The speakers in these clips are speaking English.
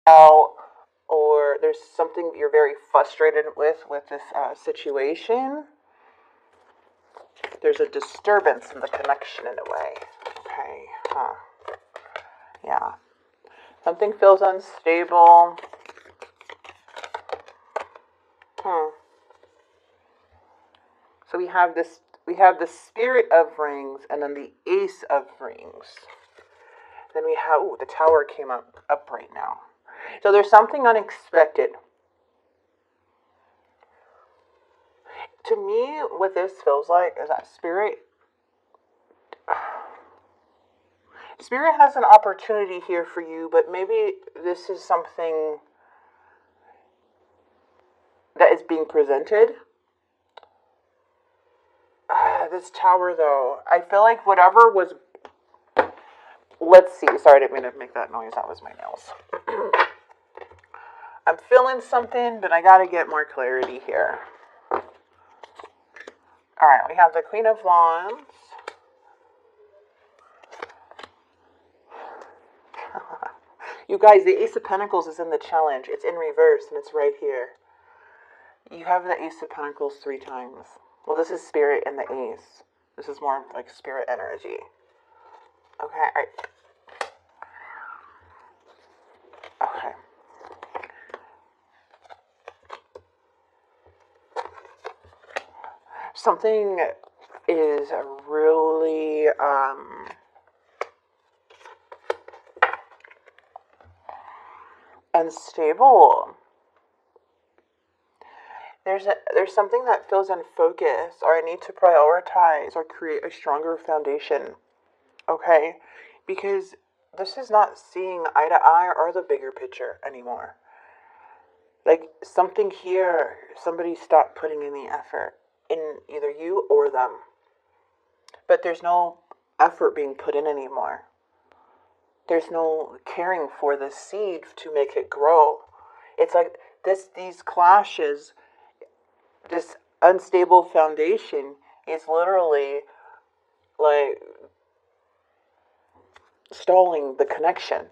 out, or there's something you're very frustrated with this situation. There's a disturbance in the connection in a way. Okay, yeah. Something feels unstable. So we have the Spirit of Rings, and then the Ace of Rings. Then we have, the Tower came up right now. So there's something unexpected. To me, what this feels like is that Spirit has an opportunity here for you, but maybe this is something that is being presented. This Tower, though, I feel like whatever was... Let's see. Sorry, I didn't mean to make that noise. That was my nails. I'm feeling something, but I gotta get more clarity here. Alright, we have the Queen of Wands. You guys, the Ace of Pentacles is in the challenge. It's in reverse, and it's right here. You have the Ace of Pentacles 3 times. Well, this is Spirit and the Ace. This is more like Spirit energy. Okay, alright. Okay. Something is really unstable. There's something that feels unfocused, or I need to prioritize or create a stronger foundation. Okay? Because this is not seeing eye to eye or the bigger picture anymore. Like, something here, somebody stopped putting in the effort in either you or them. But there's no effort being put in anymore. There's no caring for the seed to make it grow. It's like these clashes, this unstable foundation is literally like stalling the connection.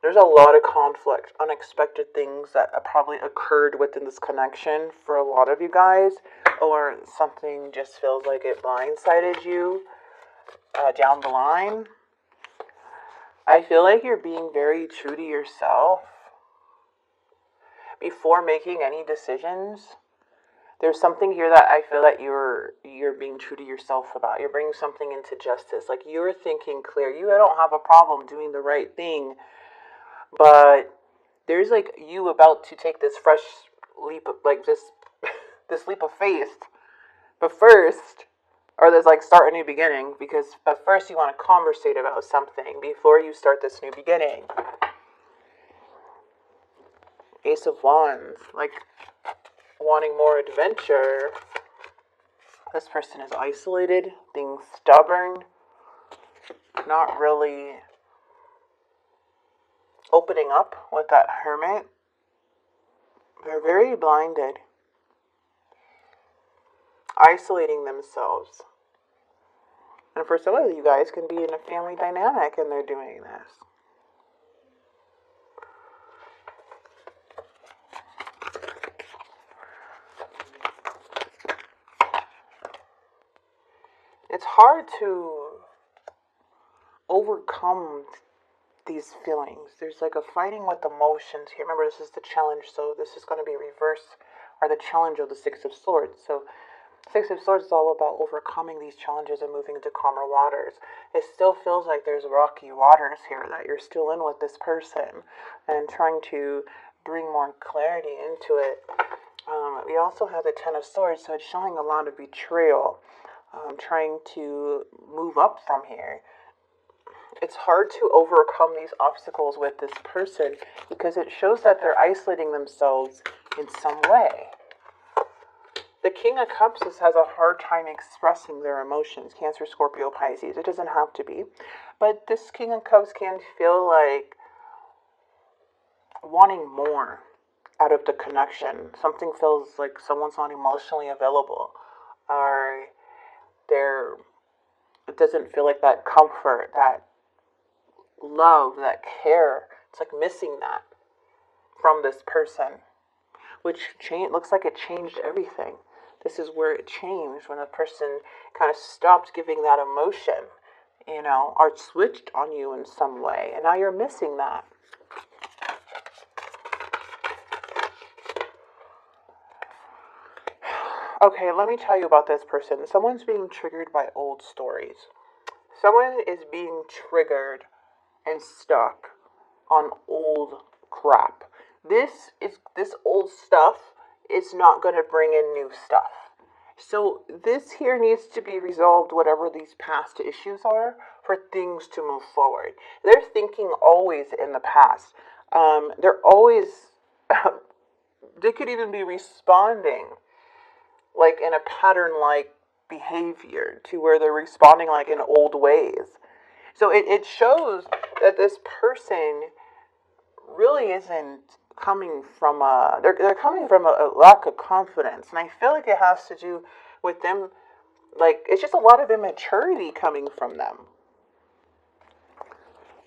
There's a lot of conflict, unexpected things that probably occurred within this connection for a lot of you guys, or something just feels like it blindsided you down the line. I feel like you're being very true to yourself before making any decisions. There's something here that I feel that you're being true to yourself about. You're bringing something into justice. Like, you're thinking clear. You don't have a problem doing the right thing. But there's like you about to take this fresh leap of, like, this leap of faith. But first, or there's like start a new beginning, but first you want to conversate about something before you start this new beginning. Ace of Wands, like wanting more adventure. This person is isolated, being stubborn, not really opening up with that Hermit. They're very blinded, isolating themselves. And for some of you guys can be in a family dynamic and they're doing this. It's hard to overcome these feelings. There's like a fighting with emotions here. Remember, this is the challenge, so this is going to be reverse, or the challenge of the Six of Swords. So Six of Swords is all about overcoming these challenges and moving into calmer waters. It still feels like there's rocky waters here that you're still in with this person and trying to bring more clarity into it. We also have the Ten of Swords, so it's showing a lot of betrayal, trying to move up from here. It's hard to overcome these obstacles with this person because it shows that they're isolating themselves in some way. The King of Cups has a hard time expressing their emotions. Cancer, Scorpio, Pisces. It doesn't have to be. But this King of Cups can feel like wanting more out of the connection. Something feels like someone's not emotionally available. Or it doesn't feel like that comfort, that love, that care. It's like missing that from this person, which looks like it changed everything. This is where it changed, when a person kind of stopped giving that emotion, or switched on you in some way, and now you're missing that. Okay, let me tell you about this person. Someone's being triggered by old stories. Someone is being triggered and stuck on old crap. This old stuff is not going to bring in new stuff. So this here needs to be resolved, whatever these past issues are, for things to move forward. They're thinking always in the past. They're always, they could even be responding like in a pattern-like behavior, to where they're responding like in old ways. So it shows that this person really isn't coming from they're coming from a lack of confidence. And I feel like it has to do with them, like, it's just a lot of immaturity coming from them.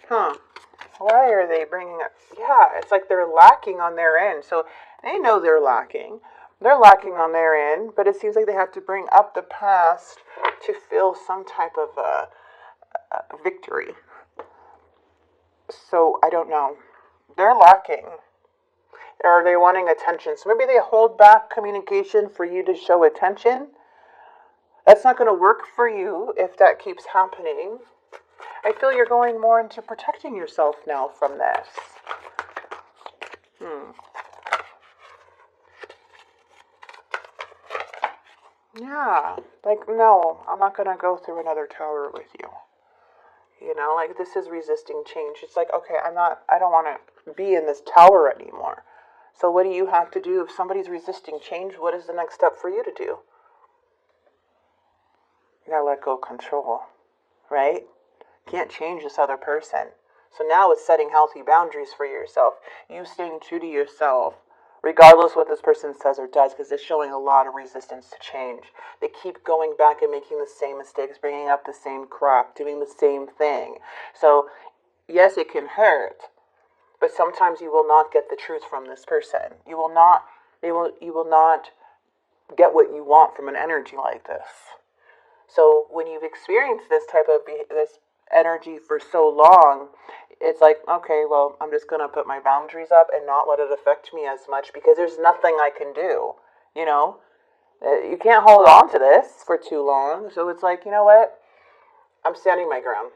Why are they bringing up? Yeah, it's like they're lacking on their end. So they know they're lacking. They're lacking on their end, but it seems like they have to bring up the past to feel some type of victory. So I don't know. They're lacking. Or are they wanting attention? So maybe they hold back communication for you to show attention. That's not going to work for you if that keeps happening. I feel you're going more into protecting yourself now from this. Yeah, like, no, I'm not going to go through another tower with you. Like, this is resisting change. It's like, okay, I don't want to be in this tower anymore. So what do you have to do? If somebody's resisting change, what is the next step for you to do? You gotta let go of control, right? Can't change this other person. So now it's setting healthy boundaries for yourself. You staying true to yourself, regardless what this person says or does, because it's showing a lot of resistance to change. They keep going back and making the same mistakes, bringing up the same crap, doing the same thing. So, yes, it can hurt, but sometimes you will not get the truth from this person. You will not get what you want from an energy like this. So when you've experienced this type of this energy for so long, it's like, okay, well, I'm just going to put my boundaries up and not let it affect me as much, because there's nothing I can do, You can't hold on to this for too long. So it's like, you know what? I'm standing my ground.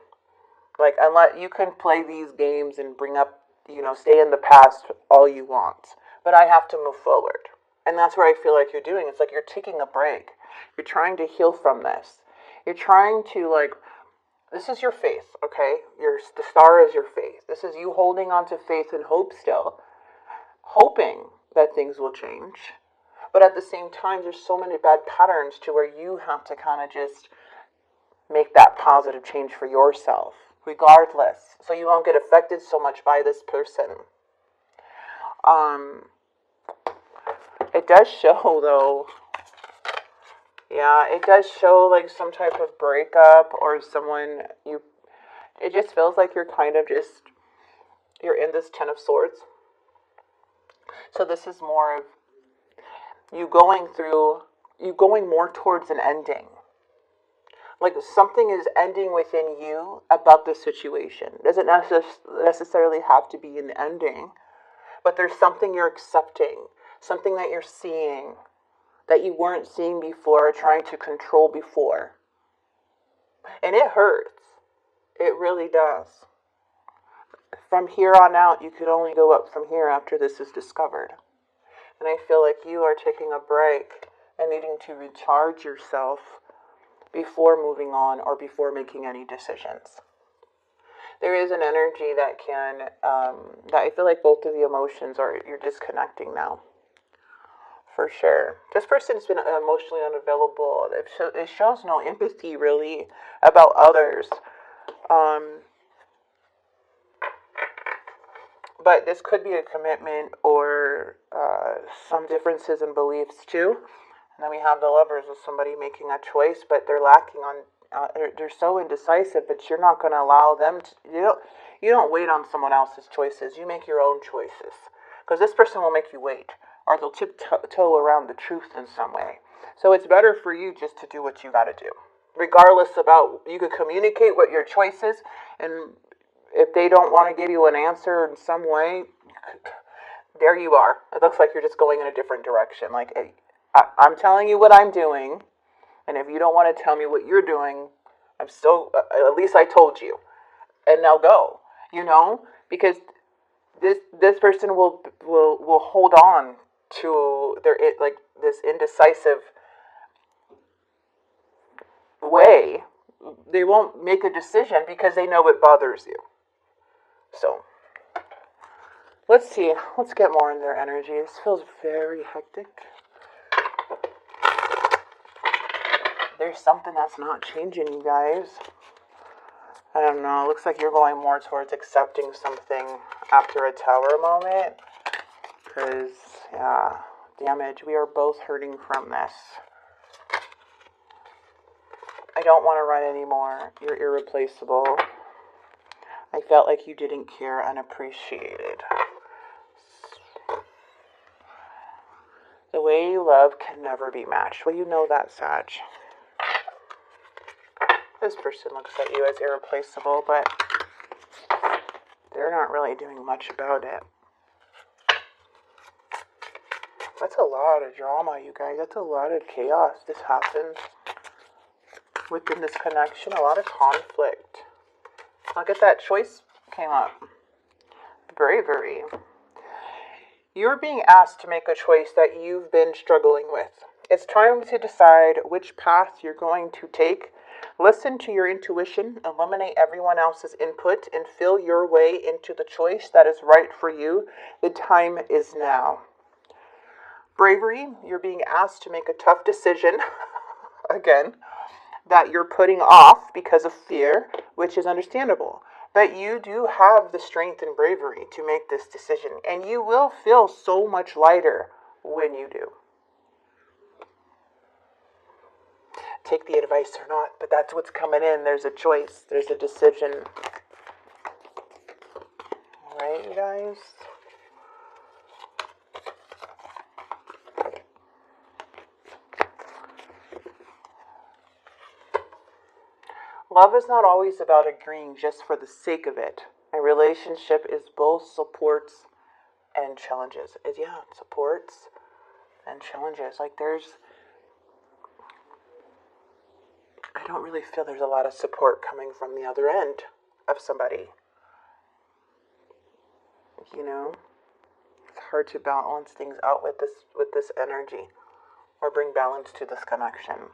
Like, unless you can play these games and bring up, stay in the past all you want. But I have to move forward. And that's where I feel like you're doing. It's like you're taking a break. You're trying to heal from this. You're trying to, this is your faith, okay? The star is your faith. This is you holding on to faith and hope still. Hoping that things will change. But at the same time, there's so many bad patterns to where you have to kind of just make that positive change for yourself, regardless. So you won't get affected so much by this person. It does show, though, it does show like some type of breakup, or someone it just feels like you're kind of you're in this 10 of Swords. So this is more of you going more towards an ending. Like something is ending within you about the situation. It doesn't necessarily have to be an ending, but there's something you're accepting, something that you're seeing that you weren't seeing before, or trying to control before. And it hurts. It really does. From here on out, you could only go up from here after this is discovered. And I feel like you are taking a break and needing to recharge yourself before moving on or before making any decisions. There is an energy that that I feel like both of the emotions you're disconnecting now. For sure. This person's been emotionally unavailable. It shows no empathy, really, about others. But this could be a commitment or some differences in beliefs, too. And then we have the Lovers of somebody making a choice, but they're lacking on... they're so indecisive, but you're not going to allow them to... You don't wait on someone else's choices. You make your own choices. Because this person will make you wait, or they'll tiptoe around the truth in some way. So it's better for you just to do what you got to do. Regardless about, you could communicate what your choice is, and if they don't want to give you an answer in some way, there you are. It looks like you're just going in a different direction. Like, hey, I'm telling you what I'm doing, and if you don't want to tell me what you're doing, I'm still, at least I told you. And now go, because this person will hold on to their, like, this indecisive way. They won't make a decision because they know it bothers you. So let's see. Let's get more in their energy. This feels very hectic. There's something that's not changing, you guys. I don't know. It looks like you're going more towards accepting something after a Tower moment. Because, yeah, damage. We are both hurting from this. I don't want to run anymore. You're irreplaceable. I felt like you didn't care and appreciated. The way you love can never be matched. Well, you know that, Sag. This person looks at you as irreplaceable, but they're not really doing much about it. That's a lot of drama, you guys. That's a lot of chaos. This happens within this connection. A lot of conflict. Look at that choice came up. Bravery. You're being asked to make a choice that you've been struggling with. It's time to decide which path you're going to take. Listen to your intuition, eliminate everyone else's input, and feel your way into the choice that is right for you. The time is now. Bravery, you're being asked to make a tough decision, again, that you're putting off because of fear, which is understandable. But you do have the strength and bravery to make this decision, and you will feel so much lighter when you do. Take the advice or not, but that's what's coming in. There's a choice. There's a decision. All right, you guys? Love is not always about agreeing just for the sake of it. A relationship is both supports and challenges. Supports and challenges. Like, I don't really feel there's a lot of support coming from the other end of somebody. It's hard to balance things out with this energy, or bring balance to this connection.